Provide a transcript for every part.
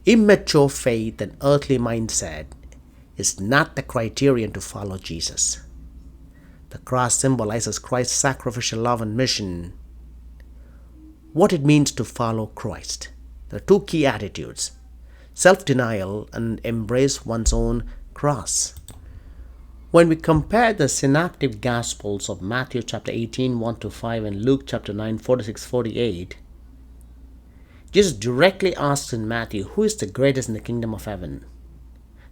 Immature faith and earthly mindset is not the criterion to follow Jesus. The cross symbolizes Christ's sacrificial love and mission. What it means to follow Christ. There are two key attitudes: self-denial and embrace one's own cross. When we compare the synoptic Gospels of Matthew chapter 18, 1-5 and Luke chapter 9, 46-48, Jesus directly asks in Matthew, who is the greatest in the kingdom of heaven?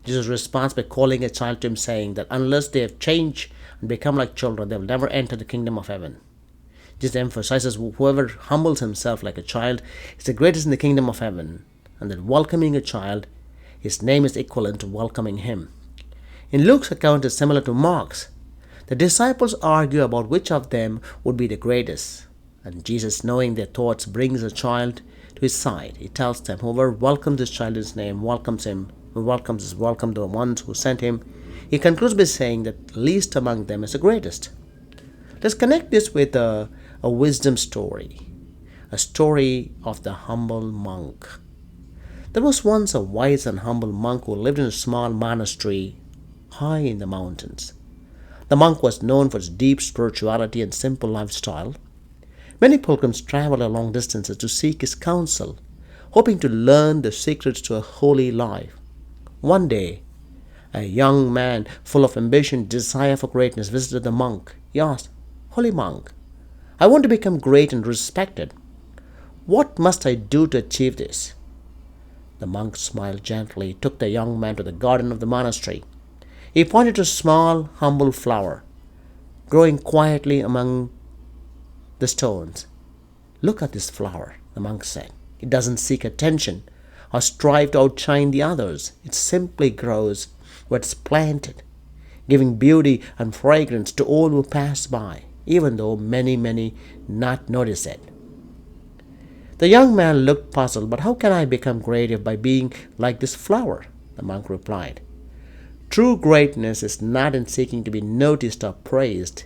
Jesus responds by calling a child to him, saying that unless they have changed and become like children, they will never enter the kingdom of heaven. Jesus emphasizes whoever humbles himself like a child is the greatest in the kingdom of heaven, and that welcoming a child, his name is equivalent to welcoming him. In Luke's account is similar to Mark's. The disciples argue about which of them would be the greatest, and Jesus, knowing their thoughts, brings a child to his side. He tells them, whoever welcomes this child in his name welcomes him. Who welcomes is welcome the ones who sent him. He concludes by saying that least among them is the greatest. Let's connect this with a wisdom story, a story of the humble monk. There was once a wise and humble monk who lived in a small monastery high in the mountains. The monk was known for his deep spirituality and simple lifestyle. Many pilgrims traveled a long distances to seek his counsel, hoping to learn the secrets to a holy life. One day, a young man full of ambition and desire for greatness visited the monk. He asked, "Holy monk, I want to become great and respected. What must I do to achieve this?" The monk smiled gently, took the young man to the garden of the monastery. He pointed to a small, humble flower, growing quietly among the stones. "Look at this flower," the monk said. "It doesn't seek attention or strive to outshine the others. It simply grows where it's planted, giving beauty and fragrance to all who pass by, even though many not notice it." The young man looked puzzled. "But how can I become great by being like this flower?" the monk replied. "True greatness is not in seeking to be noticed or praised.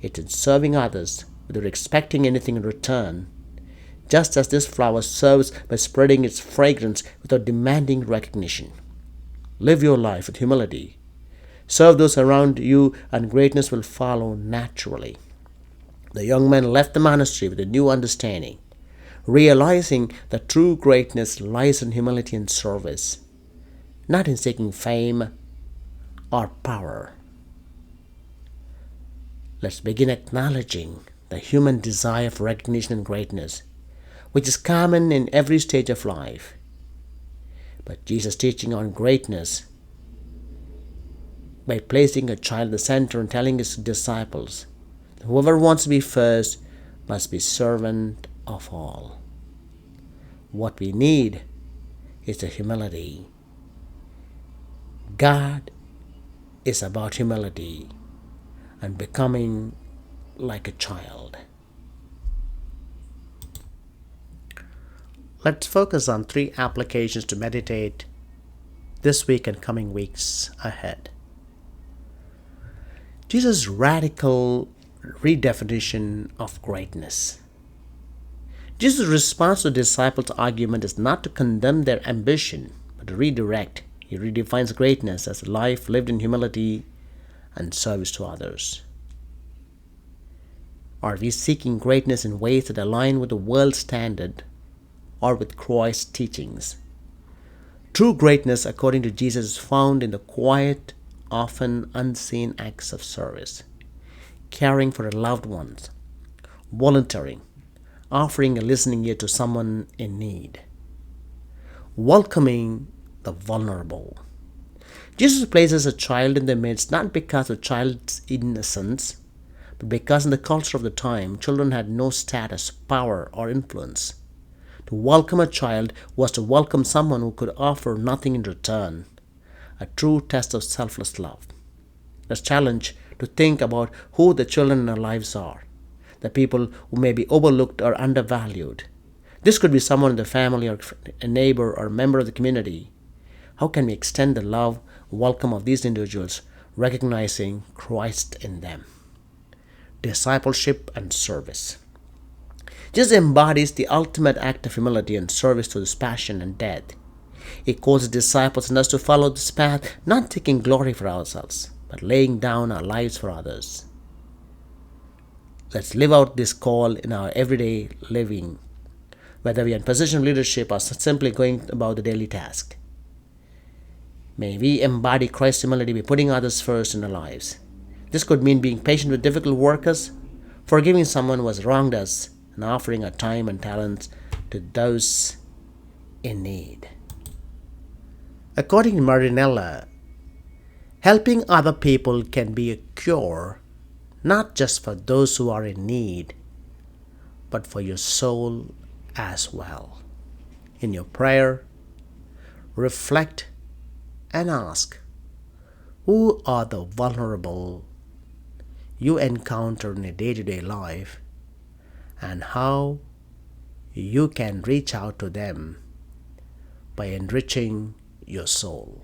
It's in serving others without expecting anything in return, just as this flower serves by spreading its fragrance without demanding recognition. Live your life with humility. Serve those around you, and greatness will follow naturally." The young man left the monastery with a new understanding, realizing that true greatness lies in humility and service, not in seeking fame or power. Let's begin acknowledging the human desire for recognition and greatness, which is common in every stage of life. But Jesus' teaching on greatness, by placing a child in the center and telling his disciples, whoever wants to be first must be servant of all. What we need is the humility. God is about humility and becoming like a child. Let's focus on 3 applications to meditate this week and coming weeks ahead. Jesus' radical redefinition of greatness. Jesus' response to the disciples' argument is not to condemn their ambition, but to redirect. He redefines greatness as a life lived in humility and service to others. Are we seeking greatness in ways that align with the world's standard or with Christ's teachings? True greatness, according to Jesus, is found in the quiet, often unseen acts of service, caring for loved ones, volunteering, offering a listening ear to someone in need, welcoming the vulnerable. Jesus places a child in their midst not because of child's innocence, but because in the culture of the time, children had no status, power, or influence. To welcome a child was to welcome someone who could offer nothing in return, a true test of selfless love. Let's challenge to think about who the children in our lives are, the people who may be overlooked or undervalued. This could be someone in the family or a neighbor or a member of the community. How can we extend the love, welcome of these individuals, recognizing Christ in them? Discipleship and service. Jesus embodies the ultimate act of humility and service to his passion and death. He calls his disciples and us to follow this path, not taking glory for ourselves, but laying down our lives for others. Let's live out this call in our everyday living, whether we are in position of leadership or simply going about the daily task. May we embody Christ's humility by putting others first in our lives. This could mean being patient with difficult workers, forgiving someone who has wronged us, and offering our time and talents to those in need. According to Marinella, helping other people can be a cure, not just for those who are in need, but for your soul as well. In your prayer, reflect and ask, who are the vulnerable you encounter in a day-to-day life, and how you can reach out to them by enriching your soul.